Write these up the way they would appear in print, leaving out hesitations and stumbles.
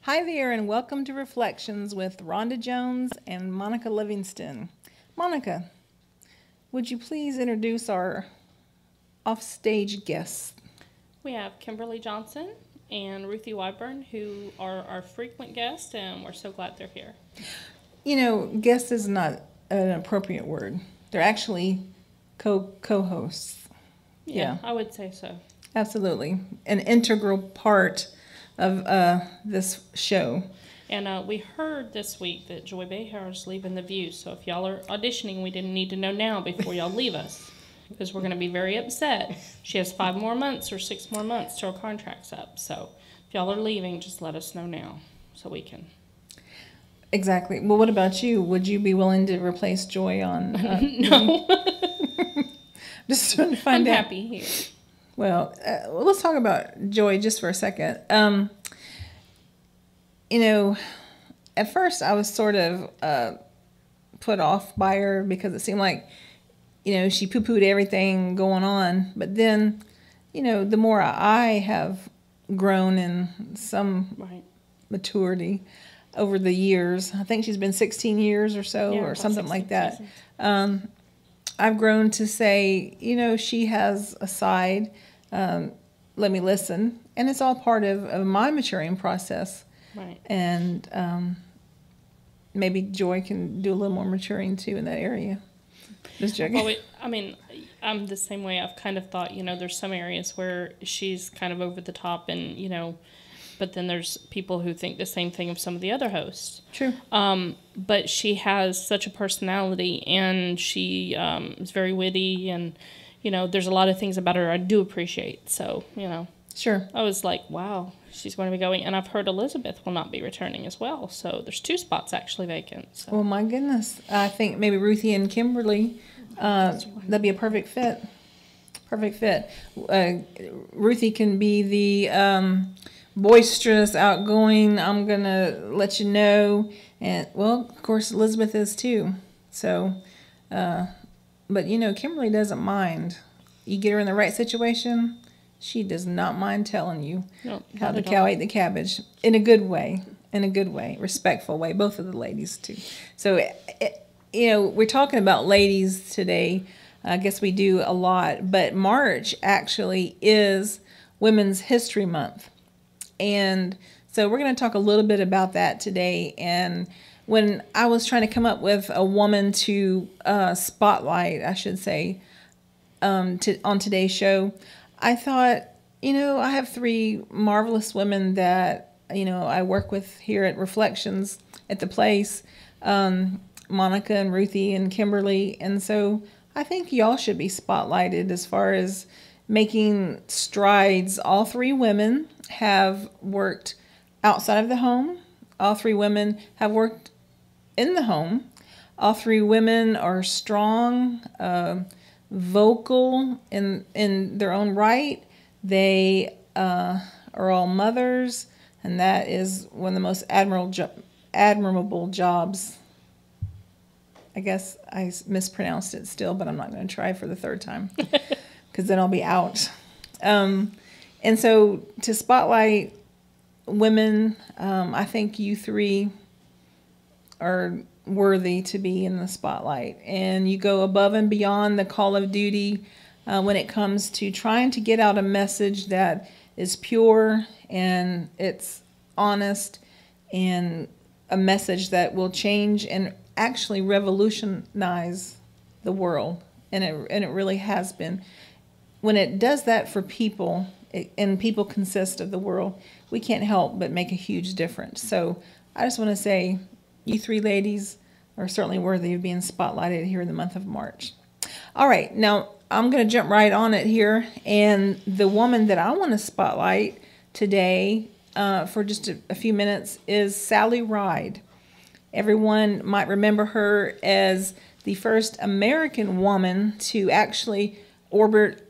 Hi there, and welcome to Reflections with Rhonda Jones and Monica Livingston. Monica, would you please introduce our offstage guests? We have Kimberly Johnson and Ruthie Wyburn, who are our frequent guests, and we're so glad they're here. You know, guest is not an appropriate word. They're actually co-hosts. Yeah, I would say so. Absolutely. An integral part of this show. And we heard this week that Joy Behar is leaving The View, so if y'all are auditioning, we didn't need to know now before y'all leave us, because we're going to be very upset. She has 5 more months or 6 more months till her contract's up, so if y'all are leaving, just let us know now so we can. Exactly. Well, what about you? Would you be willing to replace Joy on? No. Just trying to find I'm out. happy here. Well, let's talk about Joy just for a second. At first I was sort of put off by her because it seemed like, she poo-pooed everything going on. But then, the more I have grown in some maturity over the years, I think she's been 16 years or so, or something like that. I've grown to say, she has a side. Let me listen. And it's all part of my maturing process. Right. And maybe Joy can do a little more maturing, too, in that area. Just joking. Well, I'm the same way. I've kind of thought, there's some areas where she's kind of over the top and, but then there's people who think the same thing of some of the other hosts. True. But she has such a personality, and she is very witty, and, there's a lot of things about her I do appreciate. So, Sure. I was like, wow, she's going to be going. And I've heard Elizabeth will not be returning as well. So there's 2 spots actually vacant. So. Well, my goodness. I think maybe Ruthie and Kimberly, that'd be a perfect fit. Perfect fit. Ruthie can be the boisterous, outgoing, I'm going to let you know. And, well, of course, Elizabeth is too. So, but, Kimberly doesn't mind. You get her in the right situation, she does not mind telling you how the cow ate the cabbage in a good way, respectful way, both of the ladies too. So, we're talking about ladies today. I guess we do a lot, but March actually is Women's History Month. And so we're going to talk a little bit about that today. And when I was trying to come up with a woman to spotlight, I should say, on today's show, I thought, I have 3 marvelous women that, I work with here at Reflections at the place, Monica and Ruthie and Kimberly. And so I think y'all should be spotlighted as far as making strides. All 3 women have worked outside of the home. All 3 women have worked in the home. All 3 women are strong, vocal in their own right. They are all mothers, and that is one of the most admirable jobs. I guess I mispronounced it still, but I'm not going to try for the 3rd time because then I'll be out. And so to spotlight women, I think you 3 are worthy to be in the spotlight. And you go above and beyond the call of duty when it comes to trying to get out a message that is pure and it's honest, and a message that will change and actually revolutionize the world. And it really has been. When it does that for people, and people consist of the world, we can't help but make a huge difference. So I just want to say, you 3 ladies are certainly worthy of being spotlighted here in the month of March. All right, now I'm going to jump right on it here. And the woman that I want to spotlight today for just a few minutes is Sally Ride. Everyone might remember her as the first American woman to actually orbit,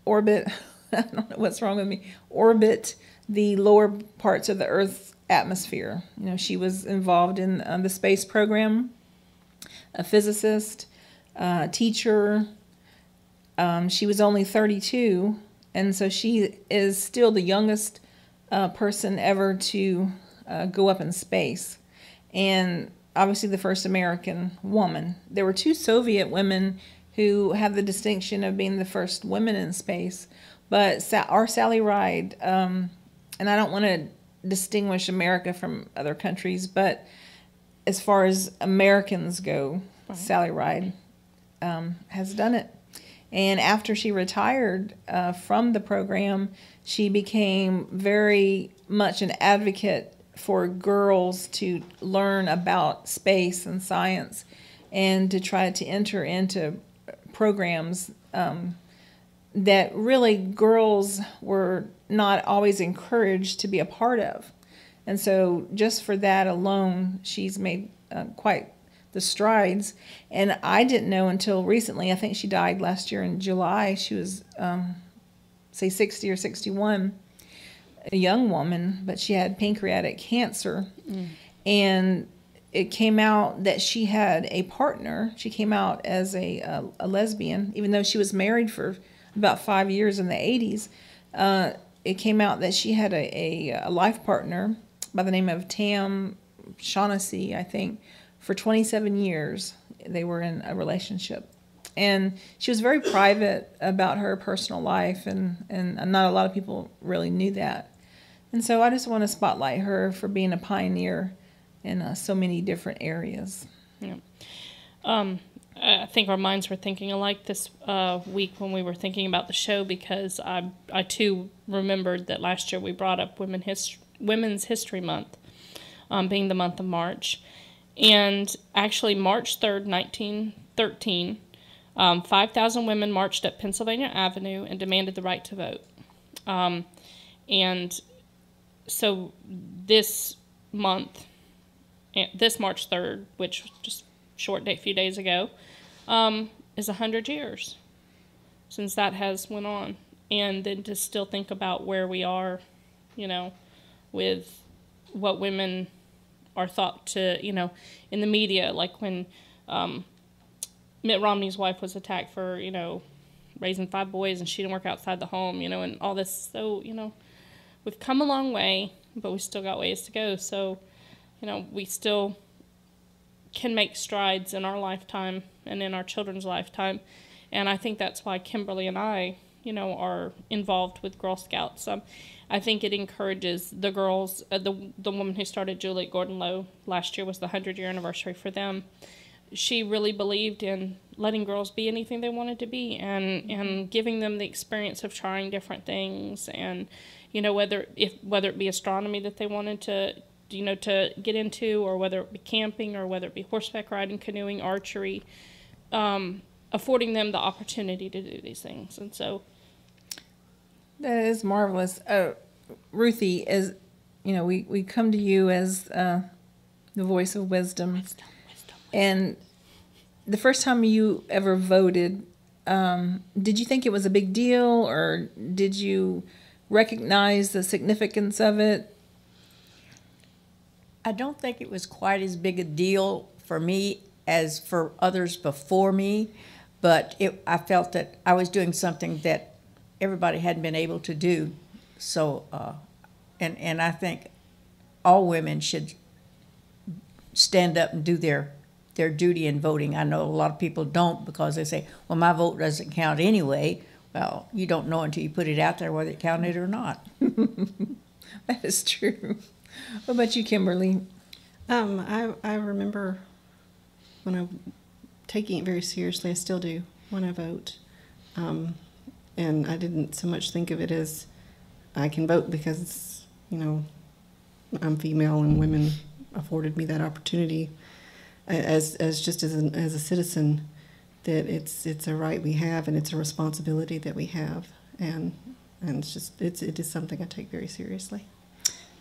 I don't know what's wrong with me, orbit the lower parts of the Earth's atmosphere. She was involved in the space program, a physicist, teacher. She was only 32, and so she is still the youngest person ever to go up in space. And obviously the first American woman. There were 2 Soviet women who have the distinction of being the first women in space. But our Sally Ride, and I don't want to distinguish America from other countries, but as far as Americans go, Sally Ride has done it. And after she retired from the program, she became very much an advocate for girls to learn about space and science and to try to enter into programs that really girls were not always encouraged to be a part of. And so just for that alone, she's made quite the strides. And I didn't know until recently, I think she died last year in July. She was, say, 60 or 61, a young woman, but she had pancreatic cancer. And it came out that she had a partner. She came out as a lesbian, even though she was married for about 5 years in the 80s. It came out that she had a life partner by the name of Tam Shaughnessy, I think, for 27 years. They were in a relationship. And she was very private about her personal life, and not a lot of people really knew that. And so I just want to spotlight her for being a pioneer in so many different areas. Yeah. I think our minds were thinking alike this week when we were thinking about the show, because I too remembered that last year we brought up Women's History Month, being the month of March. And actually March 3rd, 1913, 5,000 women marched up Pennsylvania Avenue and demanded the right to vote. And so this month, this March 3rd, which was just a few days ago, is 100 years since that has went on. And then to still think about where we are, with what women are thought to, in the media, like when Mitt Romney's wife was attacked for, raising 5 boys and she didn't work outside the home, and all this. So, we've come a long way, but we still got ways to go. So, we still can make strides in our lifetime and in our children's lifetime. And I think that's why Kimberly and I, are involved with Girl Scouts. I think it encourages the girls. The woman who started, Juliet Gordon-Low, last year was the 100-year anniversary for them. She really believed in letting girls be anything they wanted to be, and giving them the experience of trying different things, and whether it be astronomy that they wanted to get into, or whether it be camping, or whether it be horseback riding, canoeing, archery, affording them the opportunity to do these things. And so that is marvelous. Ruthie, as we come to you as the voice of wisdom. And the first time you ever voted, did you think it was a big deal, or did you recognize the significance of it? I don't think it was quite as big a deal for me as for others before me, but I felt that I was doing something that everybody hadn't been able to do. So, and I think all women should stand up and do their duty in voting. I know a lot of people don't, because they say, well, my vote doesn't count anyway. Well, you don't know until you put it out there whether it counted or not. That is true. What about you, Kimberly? I remember when I'm taking it very seriously. I still do when I vote. And I didn't so much think of it as I can vote because, I'm female and women afforded me that opportunity as just as a citizen, that it's a right we have, and it's a responsibility that we have. And it is something I take very seriously.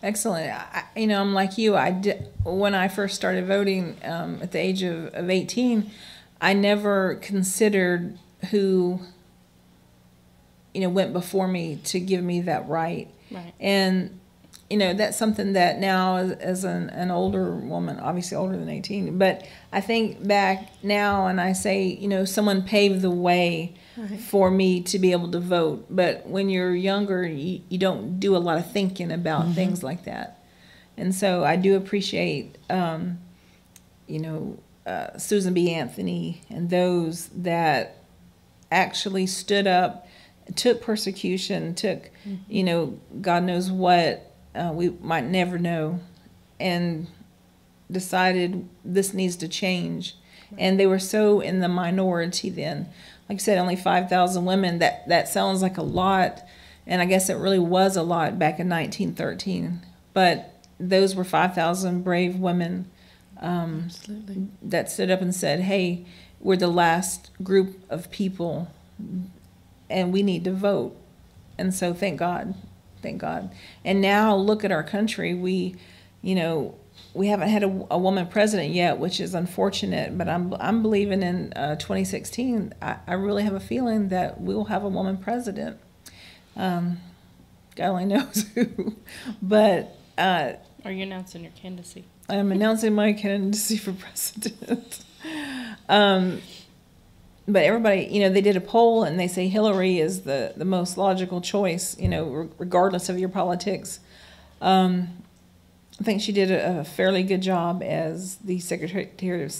Excellent. I'm like you. When I first started voting at the age of 18, I never considered who, went before me to give me that right. Right. And, that's something that now as an older woman, obviously older than 18, but I think back now and I say, someone paved the way for me to be able to vote. But when you're younger, you don't do a lot of thinking about things like that. And so I do appreciate, Susan B. Anthony and those that actually stood up, took persecution, took, God knows what we might never know, and decided this needs to change. And they were so in the minority then. Like I said, only 5,000 women. That sounds like a lot, and I guess it really was a lot back in 1913. But those were 5,000 brave women Absolutely. that stood up and said, hey, we're the last group of people, and we need to vote. And so thank God. And now look at our country. We haven't had a woman president yet, which is unfortunate, but I'm believing in 2016. I really have a feeling that we will have a woman president. God only knows who. But Are you announcing your candidacy? I'm announcing my candidacy for president. But everybody, they did a poll and they say Hillary is the most logical choice, regardless of your politics. I think she did a fairly good job as the Secretary of